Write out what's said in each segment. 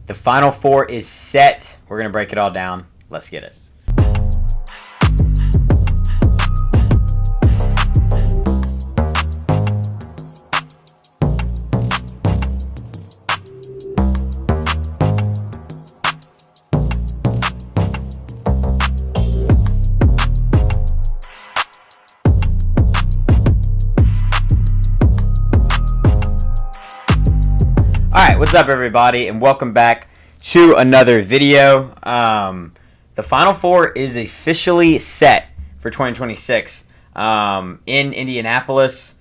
The Final Four is set. We're going to break it all down. Let's get it. Alright, what's up everybody, and welcome back to another video. The Final Four is officially set for 2026 in Indianapolis.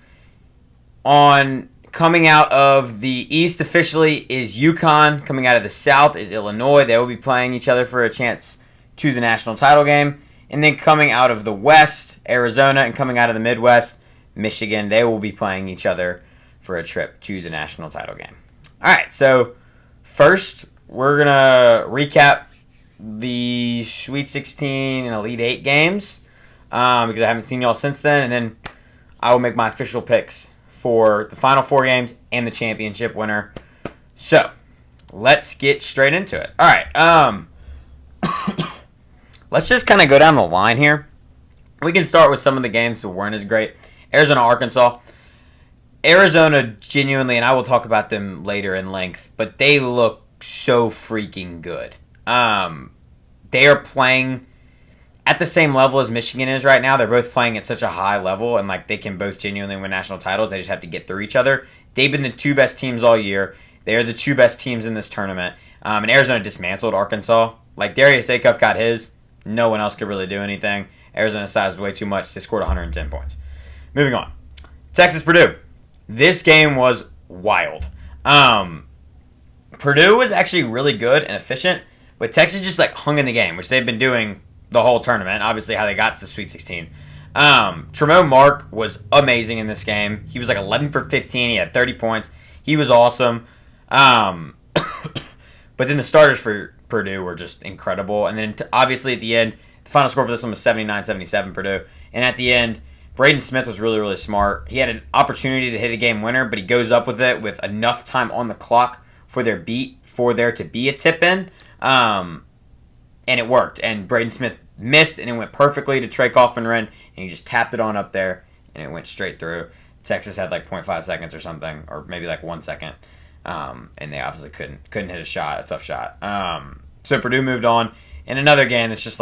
Coming out of the East officially is UConn. Coming out of the South is Illinois. They will be playing each other for a chance to the national title game. And then coming out of the West, Arizona, and coming out of the Midwest, Michigan. They will be playing each other for a trip to the national title game. All right, so first we're going to recap the Sweet 16 and Elite 8 games because I haven't seen y'all since then, and then I will make my official picks for the Final Four games and the championship winner. So let's get straight into it. All right, let's just kind of go down the line here. We can start with some of the games that weren't as great. Arizona, Arkansas. Arizona genuinely, and I will talk about them later in length, but they look so freaking good. They are playing at the same level as Michigan is right now. They're both playing at such a high level, and they can both genuinely win national titles. They just have to get through each other. They've been the two best teams all year. They are the two best teams in this tournament. And Arizona dismantled Arkansas. Darius Acuff got his. No one else could really do anything. Arizona's size was way too much. They scored 110 points. Moving on. Texas, Purdue. This game was wild. Purdue was actually really good and efficient, but Texas just hung in the game, which they've been doing the whole tournament. Obviously, how they got to the Sweet 16. Tremont Mark was amazing in this game. He was 11 for 15. He had 30 points. He was awesome. But then the starters for Purdue were just incredible. And then obviously at the end, the final score for this one was 79-77 Purdue. And at the end, Braden Smith was really, really smart. He had an opportunity to hit a game winner, but he goes up with it with enough time on the clock for there to be a tip-in. And it worked. And Braden Smith missed, and it went perfectly to Trey Kaufman-Renn, and he just tapped it on up there, and it went straight through. Texas had 0.5 seconds or something, or maybe 1 second. And they obviously couldn't hit a tough shot. So Purdue moved on. In another game that's just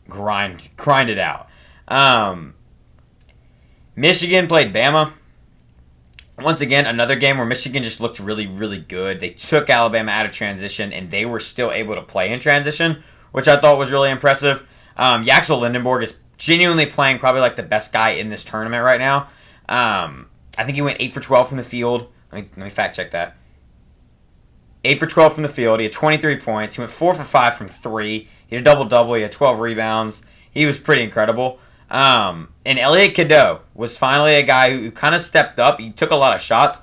grind it out. Michigan played Bama. Once again, another game where Michigan just looked really, really good. They took Alabama out of transition, and they were still able to play in transition, which I thought was really impressive. Yaxel Lindenborg is genuinely playing probably the best guy in this tournament right now. I think he went 8 for 12 from the field. Let me fact check that. 8 for 12 from the field. He had 23 points. He went 4 for 5 from 3. He had a double-double. He had 12 rebounds. He was pretty incredible. And Elliot Cadeau was finally a guy who kind of stepped up. He took a lot of shots,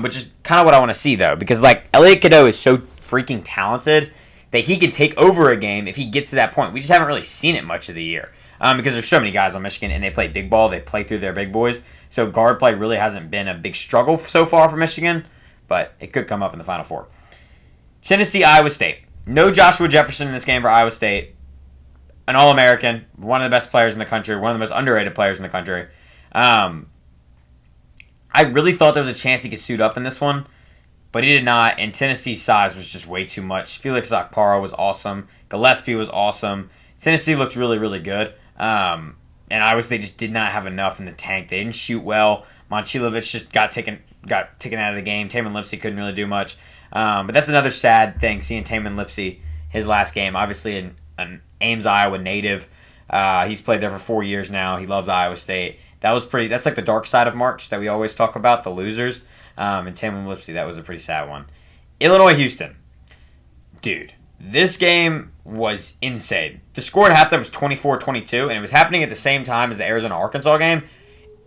which is kind of what I want to see, though. Because, Elliot Cadeau is so freaking talented that he could take over a game if he gets to that point. We just haven't really seen it much of the year. Because there's so many guys on Michigan, and they play big ball. They play through their big boys. So guard play really hasn't been a big struggle so far for Michigan. But it could come up in the Final Four. Tennessee, Iowa State. No Joshua Jefferson in this game for Iowa State. An All-American, one of the best players in the country, one of the most underrated players in the country. I really thought there was a chance he could suit up in this one, but he did not, and Tennessee's size was just way too much. Felix Okpara was awesome. Gillespie was awesome. Tennessee looked really, really good, and Iowa State just did not have enough in the tank. They didn't shoot well. Momcilovic just got taken out of the game. Tamin Lipsey couldn't really do much, but that's another sad thing, seeing Tamin Lipsey, his last game, obviously an Ames, Iowa native. He's played there for 4 years now. He loves Iowa State. That's the dark side of March that we always talk about, the losers. And Tamin Lipsey, that was a pretty sad one. Illinois, Houston. Dude, this game was insane. The score at halftime was 24-22, and it was happening at the same time as the Arizona-Arkansas game.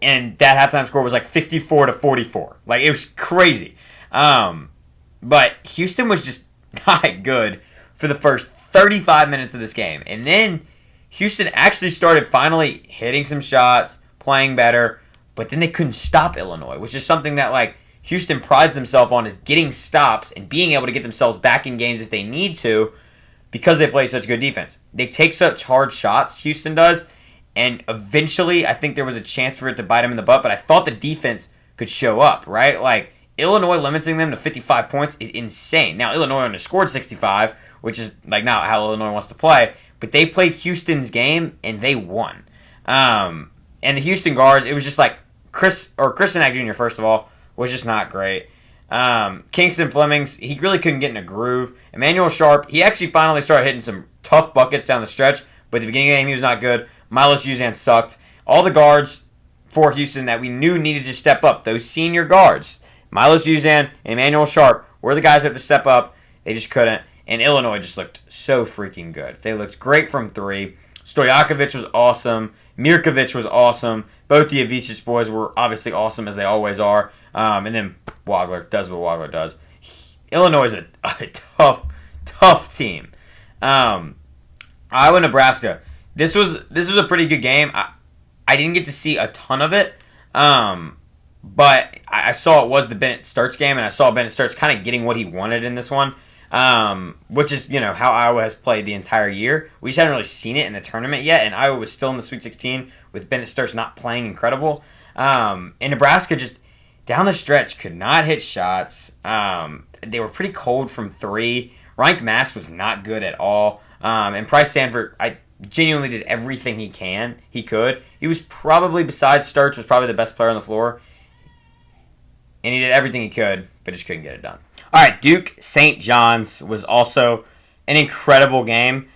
And that halftime score was 54-44. It was crazy. But Houston was just not good for the first 35 minutes of this game. And then Houston actually started finally hitting some shots, playing better, but then they couldn't stop Illinois, which is something that Houston prides themselves on is getting stops and being able to get themselves back in games if they need to because they play such good defense. They take such hard shots, Houston does, and eventually I think there was a chance for it to bite them in the butt, but I thought the defense could show up, right? Like, Illinois limiting them to 55 points is insane. Now, Illinois only scored 65, which is like not how Illinois wants to play, but they played Houston's game and they won. And the Houston guards, it was just like Christian Ack Jr., first of all, was just not great. Kingston Flemings, he really couldn't get in a groove. Emmanuel Sharp, he actually finally started hitting some tough buckets down the stretch, but at the beginning of the game, he was not good. Milos Uzan sucked. All the guards for Houston that we knew needed to step up, those senior guards, Milos Uzan and Emmanuel Sharp, were the guys who had to step up. They just couldn't. And Illinois just looked so freaking good. They looked great from three. Stojakovic was awesome. Mirkovic was awesome. Both the Avicic boys were obviously awesome, as they always are. And then Wagler does what Wagler does. Illinois is a tough team. Iowa, Nebraska. This was a pretty good game. I didn't get to see a ton of it, but I saw it was the Bennett Sturts game, and I saw Bennett Sturts kind of getting what he wanted in this one, which is how Iowa has played the entire year. We just hadn't really seen it in the tournament yet, and Iowa was still in the Sweet 16 with Bennett Sturts not playing incredible. And Nebraska just down the stretch could not hit shots. They were pretty cold from three. Ryank Mass was not good at all. And Price Sanford, I genuinely did everything he could. He was probably, besides Sturts, was probably the best player on the floor. And he did everything he could, but just couldn't get it done. All right, Duke St. John's was also an incredible game.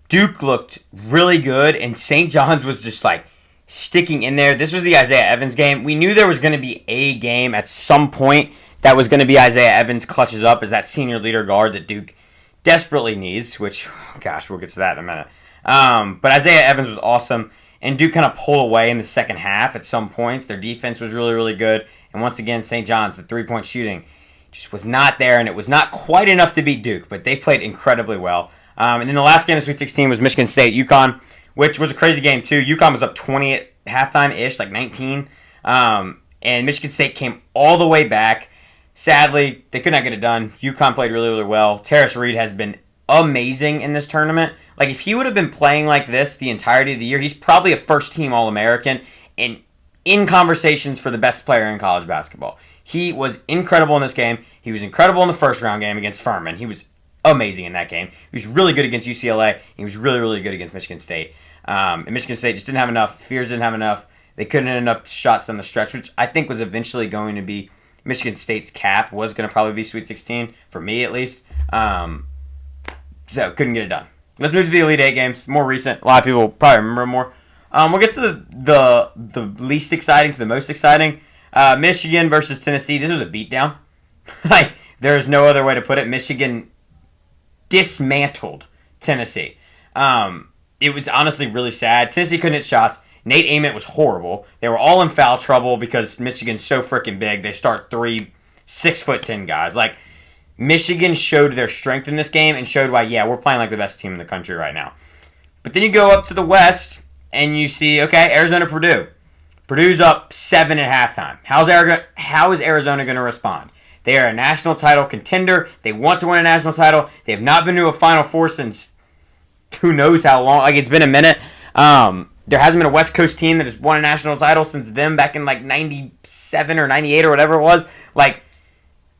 Duke looked really good, and St. John's was just like sticking in there. This was the Isaiah Evans game. We knew there was going to be a game at some point that was going to be Isaiah Evans clutches up as that senior leader guard that Duke desperately needs, which, gosh, we'll get to that in a minute. But Isaiah Evans was awesome, and Duke kind of pulled away in the second half at some points. Their defense was really, really good. And once again, St. John's, the three-point shooting just was not there, and it was not quite enough to beat Duke, but they played incredibly well. And then the last game of Sweet 16 was Michigan State, UConn, which was a crazy game too. UConn was up 20 at halftime-ish, like 19. And Michigan State came all the way back. Sadly, they could not get it done. UConn played really, really well. Terrace Reed has been amazing in this tournament. Like, if he would have been playing like this the entirety of the year, he's probably a first-team All-American and in conversations for the best player in college basketball. He was incredible in this game. He was incredible in the first-round game against Furman. He was amazing in that game. He was really good against UCLA. He was really, really good against Michigan State. And Michigan State just didn't have enough. Fears didn't have enough. They couldn't hit enough shots down the stretch, which I think was eventually going to be Michigan State's cap, was going to probably be Sweet 16, for me at least. So, couldn't get it done. Let's move to the Elite Eight games. More recent. A lot of people probably remember more. We'll get to the least exciting to the most exciting. Michigan versus Tennessee. This was a beatdown. Like, there is no other way to put it. Michigan dismantled Tennessee. It was honestly really sad. Tennessee couldn't hit shots. Nate Ament was horrible. They were all in foul trouble because Michigan's so freaking big. They start 3 6'10" guys. Like, Michigan showed their strength in this game and showed why, yeah, we're playing like the best team in the country right now. But then you go up to the West and you see, okay, Arizona, Purdue. Purdue's up 7 at halftime. How is Arizona going to respond? They are a national title contender. They want to win a national title. They have not been to a Final Four since who knows how long. Like, it's been a minute. There hasn't been a West Coast team that has won a national title since them back in like 97 or 98 or whatever it was. Like,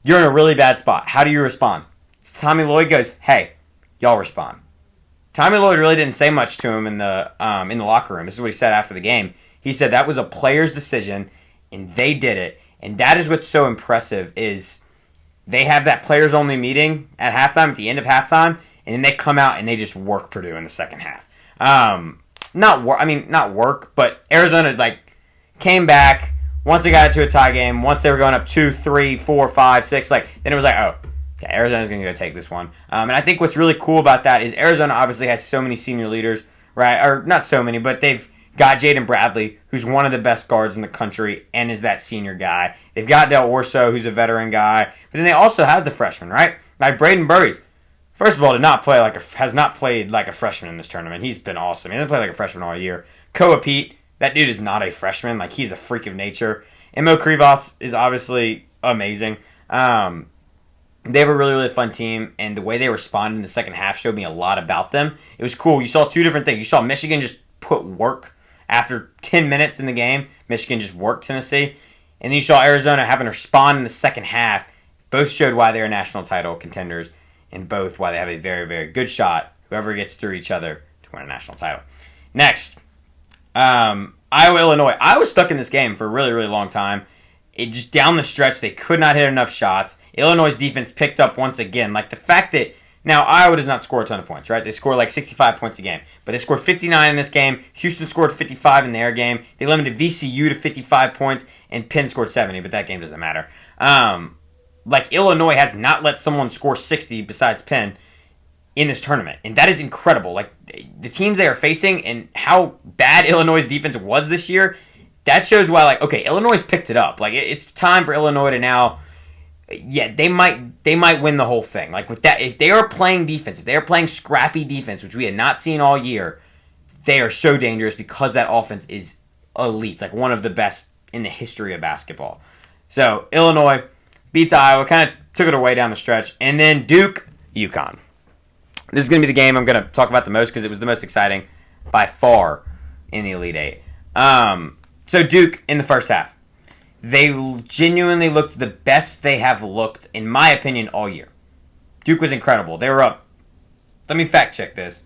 you're in a really bad spot. How do you respond? Tommy Lloyd goes, hey, y'all respond. Tommy Lloyd really didn't say much to him in the locker room. This is what he said after the game. He said that was a player's decision, and they did it. And that is what's so impressive is they have that players-only meeting at halftime, at the end of halftime, and then they come out and they just work Purdue in the second half. Not work, but Arizona like came back once they got into a tie game. Once they were going up 2, 3, 4, 5, 6, like then it was like, oh, okay, Arizona's going to go take this one. And I think what's really cool about that is Arizona obviously has so many senior leaders, right? Or not so many, but they've got Jaden Bradley, who's one of the best guards in the country and is that senior guy. They've got Del Orso, who's a veteran guy. But then they also have the freshmen, right? Like Braden Burries. First of all, has not played like a freshman in this tournament. He's been awesome. He hasn't played like a freshman all year. Koa Pete, that dude is not a freshman. Like, he's a freak of nature. Mo Krivas is obviously amazing. They have a really, really fun team, and the way they responded in the second half showed me a lot about them. It was cool. You saw two different things. You saw Michigan just put work after 10 minutes in the game. Michigan just worked Tennessee. And then you saw Arizona having to respond in the second half. Both showed why they're national title contenders, and both why they have a very, very good shot, whoever gets through each other, to win a national title. Next, Iowa, Illinois. I was stuck in this game for a really, really long time. It just down the stretch, they could not hit enough shots. Illinois' defense picked up once again. Like the fact that now Iowa does not score a ton of points, right? They score like 65 points a game, but they scored 59 in this game. Houston scored 55 in their game. They limited VCU to 55 points, and Penn scored 70, but that game doesn't matter. Like Illinois has not let someone score 60 besides Penn in this tournament, and that is incredible. Like the teams they are facing and how bad Illinois' defense was this year, that shows why. Like, okay, Illinois picked it up. Like it's time for Illinois to now. Yeah, they might win the whole thing. Like with that, if they are playing defense, if they are playing scrappy defense, which we had not seen all year, they are so dangerous because that offense is elite. It's like one of the best in the history of basketball. So Illinois beats Iowa, kind of took it away down the stretch, and then Duke, UConn. This is going to be the game I'm going to talk about the most because it was the most exciting by far in the Elite Eight. So Duke in the first half. They genuinely looked the best they have looked, in my opinion, all year. Duke was incredible. They were up, let me fact check this,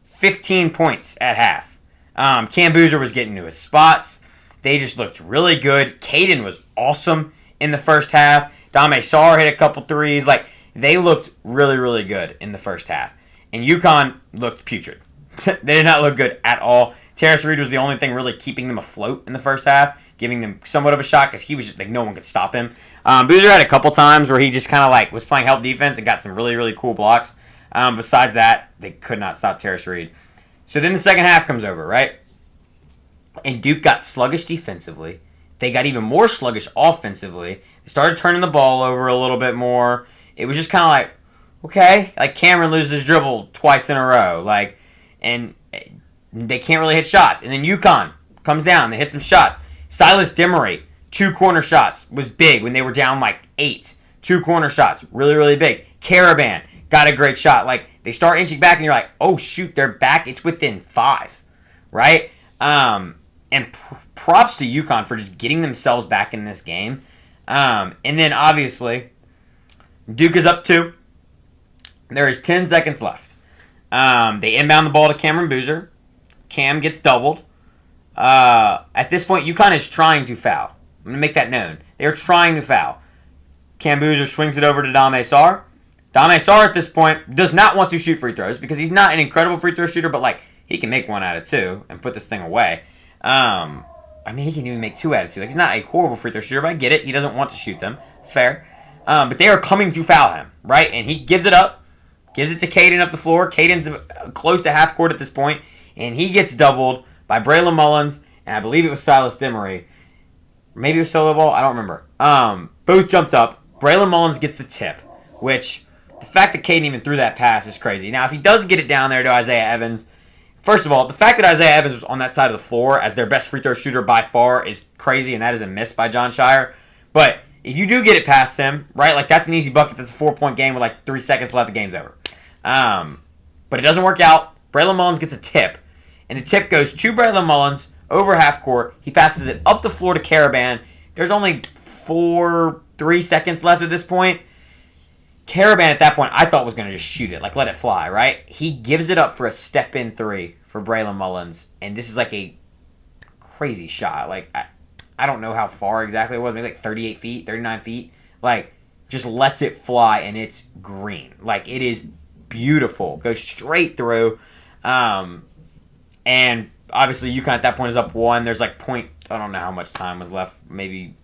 15 points at half. Cam Boozer was getting to his spots. They just looked really good. Caden was awesome in the first half. Dame Sarr hit a couple threes. Like, they looked really, really good in the first half. And UConn looked putrid. They did not look good at all. Terrace Reed was the only thing really keeping them afloat in the first half, giving them somewhat of a shot because he was just like no one could stop him. Boozer had a couple times where he just kind of like was playing help defense and got some really, really cool blocks. Besides that, they could not stop Terrace Reed. So then the second half comes over, right? And Duke got sluggish defensively. They got even more sluggish offensively. They started turning the ball over a little bit more. It was just kind of like, okay, like Cameron loses his dribble twice in a row, like, and they can't really hit shots. And then UConn comes down, they hit some shots. Silas Demery, 2 corner shots, was big when they were down like 8. 2 corner shots, really, really big. Caravan got a great shot. Like, they start inching back, and you're like, oh, shoot, they're back. It's within 5, right? And props to UConn for just getting themselves back in this game. And then, obviously, Duke is up 2. There is 10 seconds left. They inbound the ball to Cameron Boozer. Cam gets doubled. At this point, UConn is trying to foul. I'm going to make that known. They're trying to foul. Cam Boozer swings it over to Dame Sarr. Dame Sarr at this point does not want to shoot free throws because he's not an incredible free throw shooter, but like he can make 1 out of 2 and put this thing away. I mean, he can even make 2 out of 2. Like, he's not a horrible free throw shooter, but I get it. He doesn't want to shoot them. It's fair. But they are coming to foul him, right? And he gives it up. Gives it to Caden up the floor. Caden's close to half court at this point, and he gets doubled by Braylon Mullins, and I believe it was Silas Demery. Maybe it was solo ball. I don't remember. Both jumped up. Braylon Mullins gets the tip, which the fact that Caden even threw that pass is crazy. Now, if he does get it down there to Isaiah Evans, first of all, the fact that Isaiah Evans was on that side of the floor as their best free throw shooter by far is crazy, and that is a miss by John Shire. But if you do get it past him, right, like that's an easy bucket. That's a 4-point game with like 3 seconds left. The game's over. But it doesn't work out. Braylon Mullins gets a tip, and the tip goes to Braylon Mullins over half court. He passes it up the floor to Caravan. There's only 3 seconds left at this point. Caravan at that point I thought was going to just shoot it, like let it fly, right? He gives it up for a step-in 3 for Braylon Mullins, and this is like a crazy shot. Like, I don't know how far exactly it was, maybe like 38 feet, 39 feet. Like, just lets it fly, and it's green. Like, it is beautiful. Goes straight through. And obviously UConn at that point is up 1. There's like I don't know how much time was left, maybe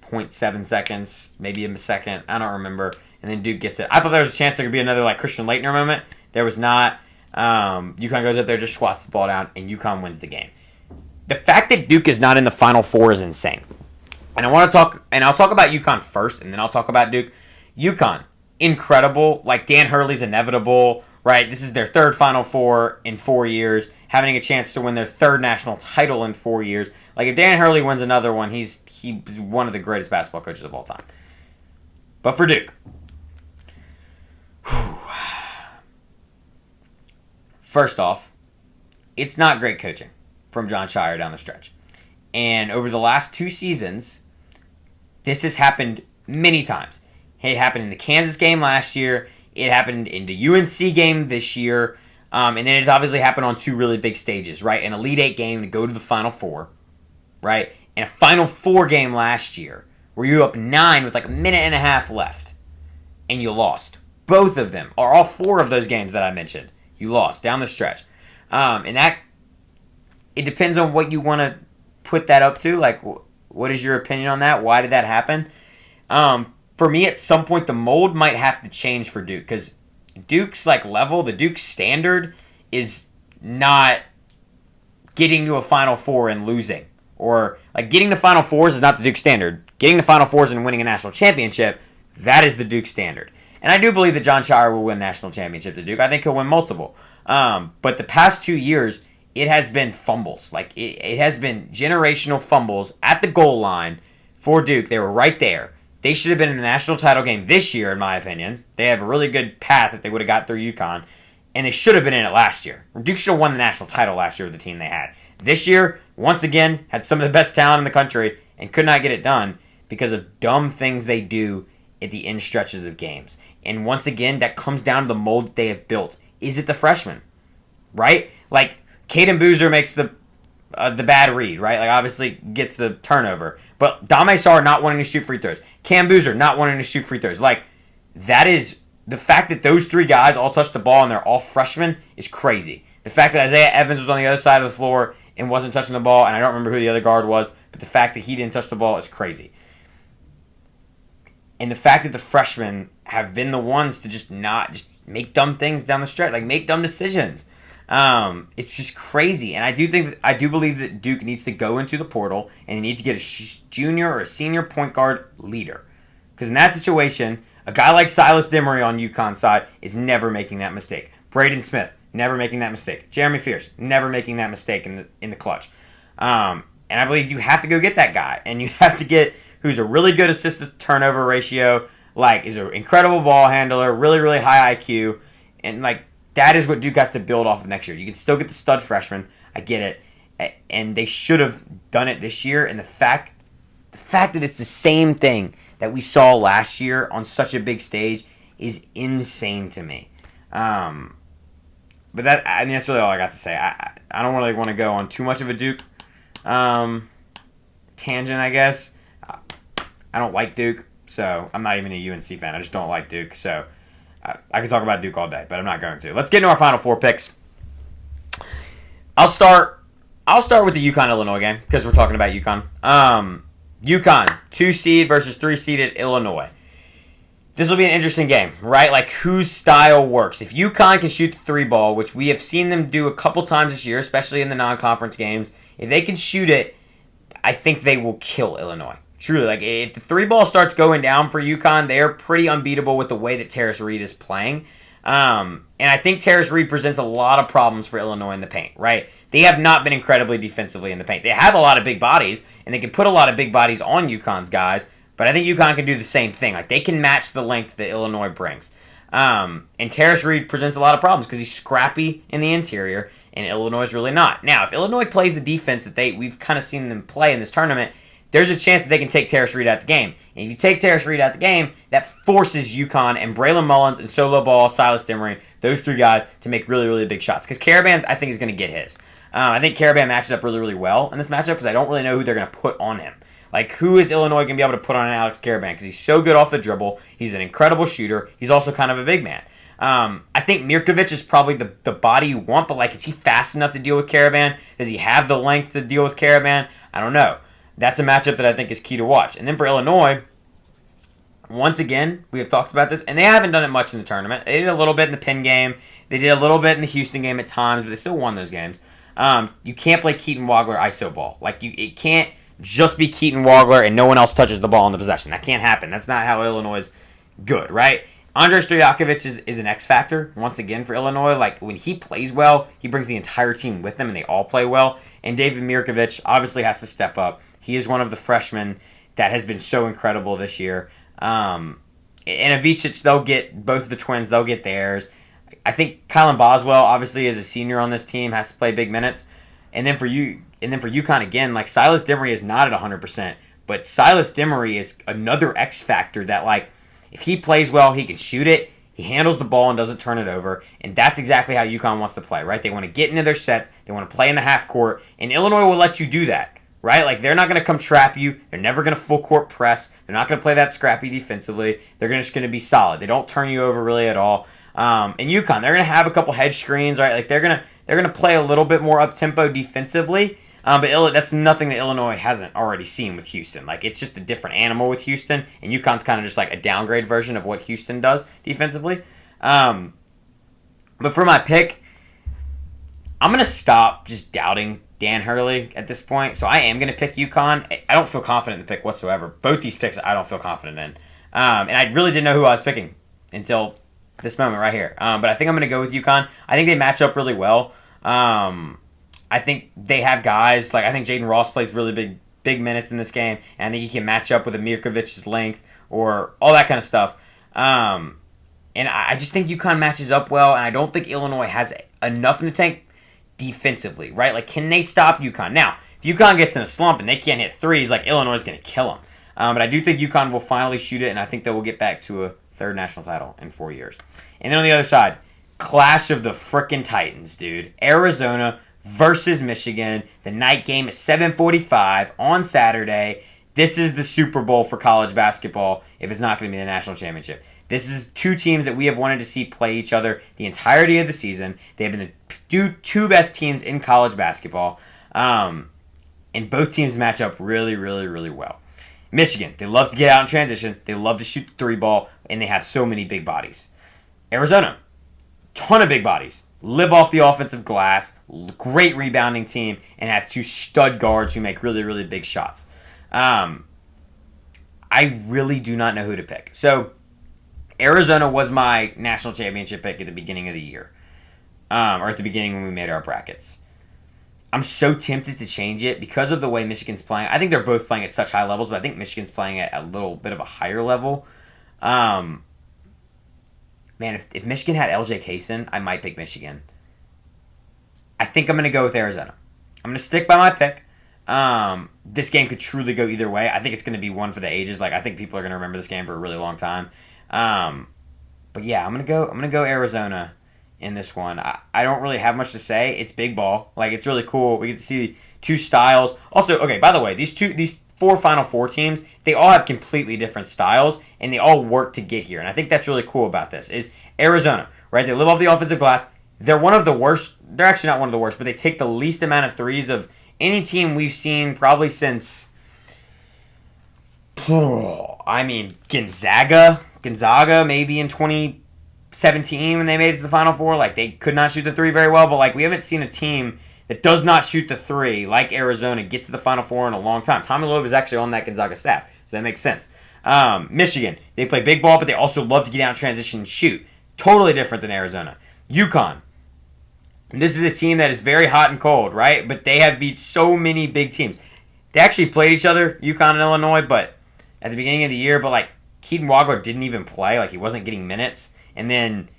0.7 seconds, maybe a second. I don't remember. And then Duke gets it. I thought there was a chance there could be another like Christian Laettner moment. There was not. UConn goes up there, just squats the ball down, and UConn wins the game. The fact that Duke is not in the Final Four is insane. And I want to talk, and I'll talk about UConn first, and then I'll talk about Duke. UConn, incredible. Like, Dan Hurley's inevitable, right? This is their third Final Four in 4 years, having a chance to win their third national title in 4 years. Like, if Dan Hurley wins another one, he's one of the greatest basketball coaches of all time. But for Duke, first off, it's not great coaching from Jon Scheyer down the stretch. And over the last 2 seasons, this has happened many times. It happened in the Kansas game last year. It happened in the UNC game this year. And then it's obviously happened on 2 really big stages, right? An Elite Eight game to go to the Final Four, right? And a Final Four game last year where you were up 9 with like a minute and a half left. And you lost. Both of them, or all 4 of those games that I mentioned, you lost down the stretch. And that, it depends on what you want to put that up to. Like, what is your opinion on that? Why did that happen? For me, at some point, the mold might have to change for Duke, because Duke's like level, the Duke standard is not getting to a Final Four and losing. Or, like, getting to Final Fours is not the Duke standard. Getting to Final Fours and winning a national championship, that is the Duke standard. And I do believe that Jon Scheyer will win national championship to Duke. I think he'll win multiple. But the past 2 years, it has been fumbles. Like, it has been generational fumbles at the goal line for Duke. They were right there. They should have been in the national title game this year, in my opinion. They have a really good path if they would have got through UConn. And they should have been in it last year. Duke should have won the national title last year with the team they had. This year, once again, had some of the best talent in the country and could not get it done because of dumb things they do at the end stretches of games. And once again, that comes down to the mold that they have built. Is it the freshmen? Right? Like, Caden Boozer makes the bad read, right? Like, obviously gets the turnover. But Dame Sarr not wanting to shoot free throws. Cam Boozer not wanting to shoot free throws. Like, that is, the fact that those 3 guys all touched the ball and they're all freshmen is crazy. The fact that Isaiah Evans was on the other side of the floor and wasn't touching the ball, and I don't remember who the other guard was, but the fact that he didn't touch the ball is crazy. And the fact that the freshmen have been the ones to just make dumb things down the stretch, like make dumb decisions. It's just crazy. And I do believe that Duke needs to go into the portal and they need to get a junior or a senior point guard leader. Because in that situation, a guy like Silas Demery on UConn's side is never making that mistake. Braden Smith, never making that mistake. Jeremy Fierce, never making that mistake in the clutch. And I believe you have to go get that guy. And you have to get who's a really good assist-to-turnover ratio, like is an incredible ball handler, really, really high IQ. And like, that is what Duke has to build off of next year. You can still get the stud freshman. I get it. And they should have done it this year. And the fact that it's the same thing that we saw last year on such a big stage is insane to me. But that's really all I got to say. I don't really want to go on too much of a Duke tangent, I guess. I don't like Duke, so I'm not even a UNC fan. I just don't like Duke, so I could talk about Duke all day, but I'm not going to. Let's get into our Final Four picks. I'll start with the UConn-Illinois game, because we're talking about UConn. UConn, 2 seed versus 3 seeded Illinois. This will be an interesting game, right? Like, whose style works. If UConn can shoot the 3-ball, which we have seen them do a couple times this year, especially in the non-conference games, if they can shoot it, I think they will kill Illinois. Truly, like, if the 3-ball starts going down for UConn, they are pretty unbeatable with the way that Terrace Reed is playing. And I think Terrace Reed presents a lot of problems for Illinois in the paint, right? They have not been incredibly defensively in the paint. They have a lot of big bodies, and they can put a lot of big bodies on UConn's guys, but I think UConn can do the same thing. Like, they can match the length that Illinois brings. And Terrace Reed presents a lot of problems because he's scrappy in the interior, and Illinois is really not. Now, if Illinois plays the defense that we've kind of seen them play in this tournament, there's a chance that they can take Terrace Reed out the game. And if you take Terrace Reed out the game, that forces UConn and Braylon Mullins and Solo Ball, Silas Demery, those 3 guys, to make really, really big shots. Because Karaban, I think, is going to get his. I think Karaban matches up really, really well in this matchup because I don't really know who they're going to put on him. Like, who is Illinois going to be able to put on Alex Karaban? Because he's so good off the dribble. He's an incredible shooter. He's also kind of a big man. I think Mirkovic is probably the body you want, but, like, is he fast enough to deal with Karaban? Does he have the length to deal with Karaban? I don't know. That's a matchup that I think is key to watch. And then for Illinois, once again, we have talked about this, and they haven't done it much in the tournament. They did a little bit in the Penn game. They did a little bit in the Houston game at times, but they still won those games. You can't play Keaton Wagler iso ball. Like, it can't just be Keaton Wagler and no one else touches the ball in the possession. That can't happen. That's not how Illinois is good, right? Andrei Stojakovic is an X factor once again for Illinois. Like when he plays well, he brings the entire team with him, and they all play well. And David Mirkovic obviously has to step up. He is one of the freshmen that has been so incredible this year. And Avicic, they'll get both of the twins. They'll get theirs. I think Kylan Boswell, obviously as a senior on this team, has to play big minutes. And then for UConn again, like Silas Demery is not at 100%, but Silas Demery is another X factor that like if he plays well, he can shoot it. He handles the ball and doesn't turn it over, and that's exactly how UConn wants to play, right? They want to get into their sets, they want to play in the half court, and Illinois will let you do that, right? Like they're not going to come trap you. They're never going to full court press. They're not going to play that scrappy defensively. They're just going to be solid. They don't turn you over really at all. And UConn, they're going to have a couple hedge screens, right? Like they're gonna play a little bit more up tempo defensively. But that's nothing that Illinois hasn't already seen with Houston. Like it's just a different animal with Houston, and UConn's kind of just like a downgrade version of what Houston does defensively. But for my pick, I'm gonna stop just doubting Dan Hurley at this point. So I am gonna pick UConn. I don't feel confident in the pick whatsoever. Both these picks I don't feel confident in, and I really didn't know who I was picking until this moment right here. But I think I'm gonna go with UConn. I think they match up really well. I think they have guys like I think Jaden Ross plays really big minutes in this game, and I think he can match up with Mirkovic's length or all that kind of stuff. And I just think UConn matches up well, and I don't think Illinois has enough in the tank defensively, right? Like, can they stop UConn? Now, if UConn gets in a slump and they can't hit threes, like Illinois is going to kill them. But I do think UConn will finally shoot it, and I think they will get back to a third national title in 4 years. And then on the other side, clash of the frickin' Titans, dude. Arizona versus Michigan. The night game is 7:45 on Saturday. This is the Super Bowl for college basketball if it's not going to be the national championship. This is two teams that we have wanted to see play each other the entirety of the season. They have been the two best teams in college basketball. And both teams match up really, really, really well. Michigan, they love to get out in transition. They love to shoot the three ball, and they have so many big bodies. Arizona, ton of big bodies. Live off the offensive glass, great rebounding team, and have two stud guards who make really, really big shots. I really do not know who to pick. So, Arizona was my national championship pick at the beginning of the year, or at the beginning when we made our brackets. I'm so tempted to change it because of the way Michigan's playing. I think they're both playing at such high levels, but I think Michigan's playing at a little bit of a higher level. Man, if Michigan had LJ Kaysen, I might pick Michigan. I think I'm going to go with Arizona. I'm going to stick by my pick. This game could truly go either way. I think it's going to be one for the ages. Like I think people are going to remember this game for a really long time. But yeah, I'm going to go Arizona in this one. I don't really have much to say. It's big ball. Like it's really cool. We get to see two styles. Also, okay, by the way, these four Final Four teams, they all have completely different styles, and they all work to get here. And I think that's really cool about this, is Arizona, right? They live off the offensive glass. They're one of the worst. They're actually not one of the worst, but they take the least amount of threes of any team we've seen probably since, Gonzaga. Gonzaga maybe in 2017 when they made it to the Final Four. Like, they could not shoot the three very well, but, like, we haven't seen a team that does not shoot the three, like Arizona, get to the Final Four in a long time. Tommy Lloyd was actually on that Gonzaga staff, so that makes sense. Michigan, they play big ball, but they also love to get out in transition and shoot. Totally different than Arizona. UConn, this is a team that is very hot and cold, right? But they have beat so many big teams. They actually played each other, UConn and Illinois, but at the beginning of the year, but like Keaton Wagler didn't even play, like he wasn't getting minutes. And then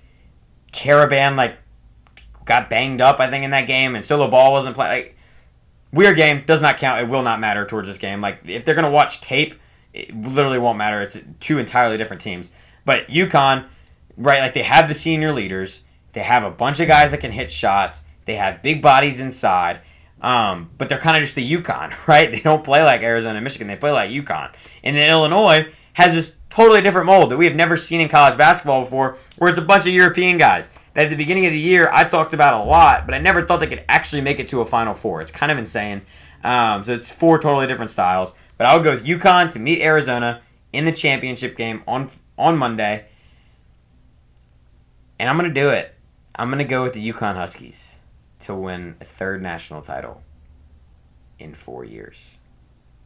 Caravan, like, got banged up, I think, in that game, and Solo Ball wasn't playing. Like, weird game, does not count. It will not matter towards this game. Like, if they're going to watch tape, it literally won't matter. It's two entirely different teams. But UConn, right, like, they have the senior leaders. They have a bunch of guys that can hit shots. They have big bodies inside. But they're kind of just the UConn, right? They don't play like Arizona and Michigan. They play like UConn. And then Illinois has this totally different mold that we have never seen in college basketball before, where it's a bunch of European guys that at the beginning of the year I talked about a lot, but I never thought they could actually make it to a Final Four. It's kind of insane. So it's four totally different styles. But I would go with UConn to meet Arizona in the championship game on Monday. And I'm going to do it. I'm going to go with the UConn Huskies to win a third national title in 4 years.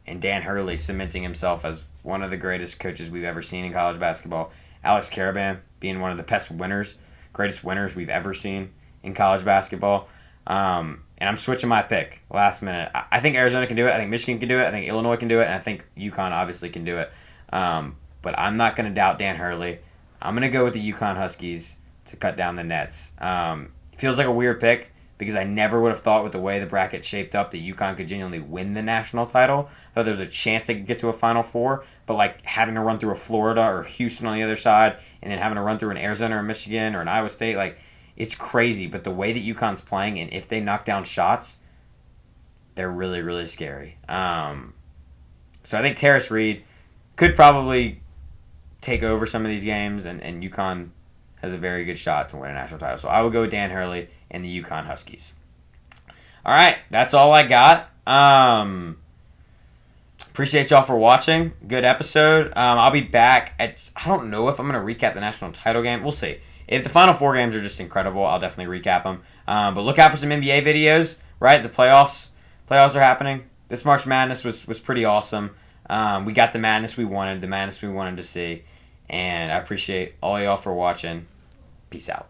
And Dan Hurley cementing himself as one of the greatest coaches we've ever seen in college basketball. Alex Caravan being one of the greatest winners we've ever seen in college basketball. And I'm switching my pick last minute. I think Arizona can do it. I think Michigan can do it. I think Illinois can do it. And I think UConn obviously can do it. But I'm not going to doubt Dan Hurley. I'm going to go with the UConn Huskies to cut down the nets. It feels like a weird pick because I never would have thought with the way the bracket shaped up that UConn could genuinely win the national title. I thought there was a chance they could get to a Final Four. But like having to run through a Florida or Houston on the other side and then having to run through an Arizona or Michigan or an Iowa State, like, it's crazy, but the way that UConn's playing, and if they knock down shots, they're really, really scary. So I think Terrace Reed could probably take over some of these games, and UConn has a very good shot to win a national title. So I would go with Dan Hurley and the UConn Huskies. All right, that's all I got. Appreciate y'all for watching. Good episode. I'll be back at, I don't know if I'm going to recap the national title game. We'll see. If the Final Four games are just incredible, I'll definitely recap them. But look out for some NBA videos, right? The playoffs are happening. This March Madness was pretty awesome. We got the madness we wanted to see. And I appreciate all y'all for watching. Peace out.